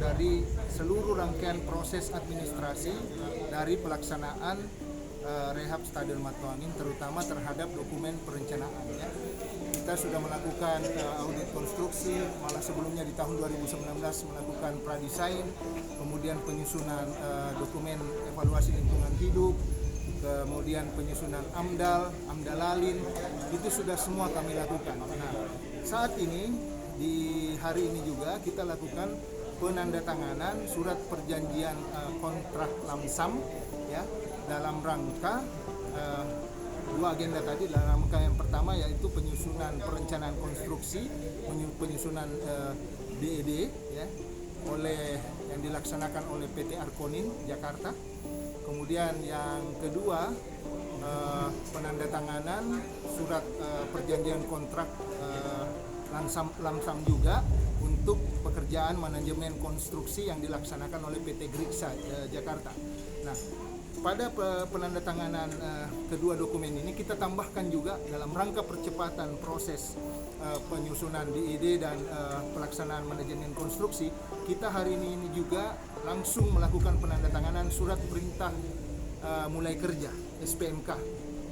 dari seluruh rangkaian proses administrasi dari pelaksanaan rehab Stadion Matuangin, terutama terhadap dokumen perencanaan. Ya. Kita sudah melakukan audit konstruksi, malah sebelumnya di tahun 2019 melakukan pradesain, kemudian penyusunan dokumen evaluasi lingkungan hidup, kemudian penyusunan amdalalin, itu sudah semua kami lakukan. Nah, saat ini di hari ini juga kita lakukan penandatanganan surat perjanjian kontrak lamsam ya, dalam rangka dua agenda tadi. Dalam rangka yang pertama yaitu penyusunan perencanaan konstruksi, penyusunan DED ya, yang dilaksanakan oleh PT Arkonin Jakarta. Kemudian yang kedua penandatanganan surat perjanjian kontrak lamsam juga untuk pekerjaan manajemen konstruksi yang dilaksanakan oleh PT Griksa Jakarta. Nah, pada penandatanganan kedua dokumen ini kita tambahkan juga dalam rangka percepatan proses penyusunan DED dan pelaksanaan manajemen konstruksi, kita hari ini juga langsung melakukan penandatanganan surat perintah mulai kerja SPMK.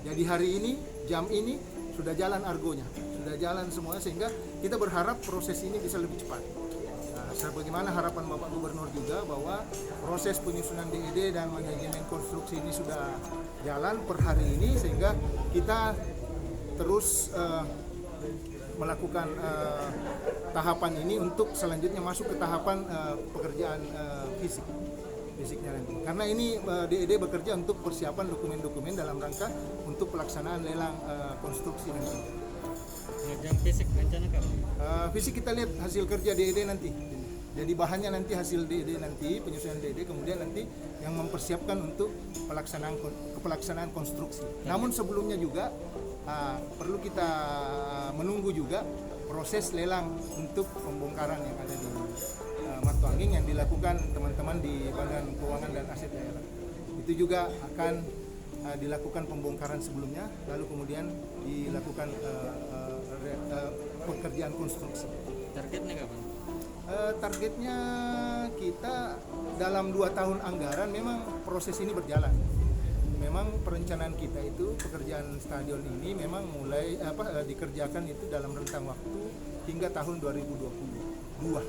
Jadi hari ini, jam ini sudah jalan argonya, sudah jalan semua, sehingga kita berharap proses ini bisa lebih cepat. Sebagaimana harapan Bapak Gubernur juga bahwa proses penyusunan DED dan manajemen konstruksi ini sudah jalan per hari ini, sehingga kita terus melakukan tahapan ini untuk selanjutnya masuk ke tahapan pekerjaan fisiknya nanti. Karena ini DED bekerja untuk persiapan dokumen-dokumen dalam rangka untuk pelaksanaan lelang konstruksi nanti. Yang fisik rencana kapan? Fisik kita lihat hasil kerja DED nanti. Jadi bahannya nanti hasil DED nanti, penyusunan DED, kemudian nanti yang mempersiapkan untuk pelaksanaan konstruksi. Namun sebelumnya juga perlu kita menunggu juga proses lelang untuk pembongkaran yang ada di Matuangin yang dilakukan teman-teman di Badan Keuangan dan Aset Daerah. Itu juga akan dilakukan pembongkaran sebelumnya, lalu kemudian dilakukan pekerjaan konstruksi. Targetnya kapan? Targetnya kita dalam 2 tahun anggaran, memang proses ini berjalan. Memang perencanaan kita itu pekerjaan stadion ini memang mulai dikerjakan itu dalam rentang waktu hingga tahun 2022.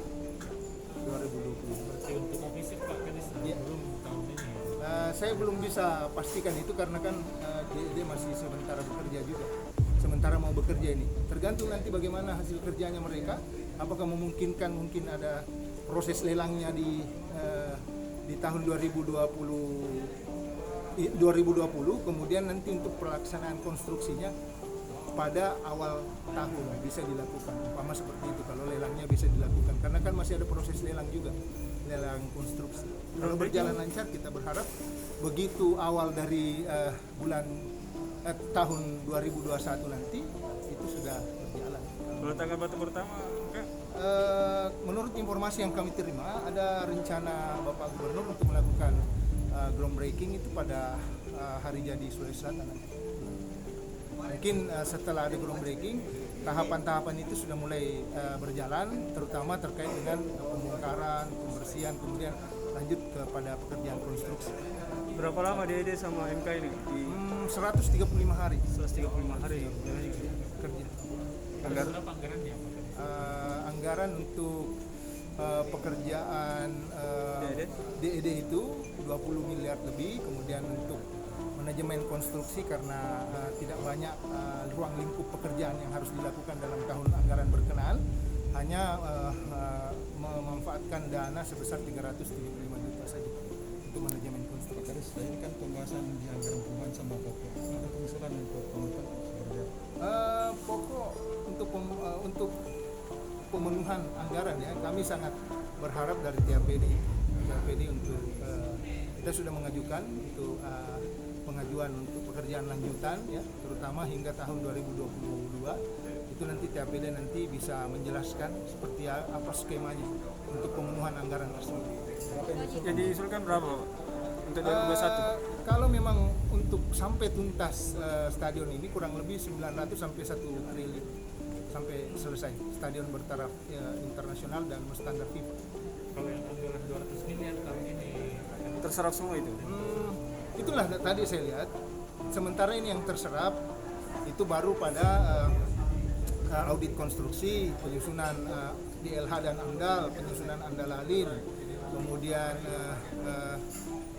Berarti untuk fisik Pak Kadis ya. Belum tahun ini. Saya belum bisa pastikan itu karena kan dia masih sementara bekerja juga. Sementara mau bekerja ini, tergantung nanti bagaimana hasil kerjanya mereka. Apakah memungkinkan, mungkin ada proses lelangnya di tahun 2020, kemudian nanti untuk pelaksanaan konstruksinya pada awal tahun bisa dilakukan. Umpama seperti itu kalau lelangnya bisa dilakukan, karena kan masih ada proses lelang juga, lelang konstruksi. Kalau berjalan lancar, kita berharap begitu awal dari tahun 2021 nanti itu sudah berjalan. Kalau tanggal batu pertama, menurut informasi yang kami terima, ada rencana Bapak Gubernur untuk melakukan groundbreaking itu pada hari jadi Sulawesi Selatan nanti. Mungkin setelah ada groundbreaking, tahapan-tahapan itu sudah mulai berjalan, terutama terkait dengan pembongkaran, pembersihan, kemudian lanjut kepada pekerjaan konstruksi. berapa lama DED sama MK ini? 135 hari. 135 hari Kerja. Berapa anggarannya? Anggaran untuk pekerjaan DED itu 20 miliar lebih, kemudian untuk manajemen konstruksi karena tidak banyak ruang lingkup pekerjaan yang harus dilakukan dalam tahun anggaran berkenaan, hanya memanfaatkan dana sebesar 375 juta saja untuk manajemen konstruksi. Ini kan pembahasan di anggaran perubahan sama pokok. Ada pengusulan untuk penutup seperti apa? Pokok untuk pemenuhan anggaran ya, kami sangat berharap dari TAPD untuk kita sudah mengajukan untuk pengajuan untuk pekerjaan lanjutan ya, terutama hingga tahun 2022 itu nanti TAPD nanti bisa menjelaskan seperti apa skemanya untuk pemenuhan anggaran tersebut. Jadi diusulkan berapa untuk 2021? Kalau memang untuk sampai tuntas stadion ini kurang lebih 900 sampai 1 triliun sampai selesai stadion bertaraf internasional dan standar FIFA. Kalau yang anggaran 200 miliar tahun ini Terserap semua itu. Itulah tadi saya lihat. Sementara ini yang terserap itu baru pada audit konstruksi, penyusunan DLH dan AMDAL, penyusunan AMDAL-ALIN, kemudian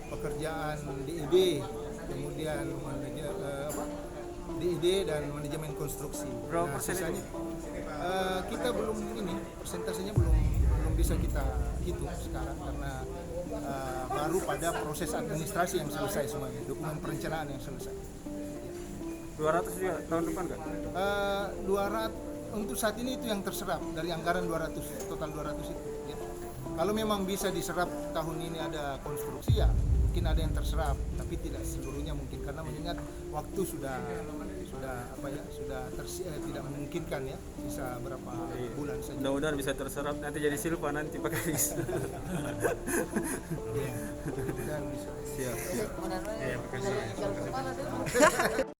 pekerjaan DED, kemudian DED dan manajemen konstruksi. Berapa persen sisanya, kita belum ini persentasenya belum bisa kita hitung sekarang karena baru pada proses administrasi yang selesai semuanya, dokumen perencanaan yang selesai. 200 juga tahun depan kan? 200 untuk saat ini itu yang terserap dari anggaran 200 total 200 itu. Ya. Kalau memang bisa diserap tahun ini ada konstruksi ya mungkin ada yang terserap, tapi tidak seluruhnya mungkin karena mengingat waktu sudah tidak memungkinkan ya, sisa berapa bulan saja. Mudah-mudahan bisa terserap nanti jadi silpa nanti pakai bis. Ya. Dan bisa. Siap. ya pakai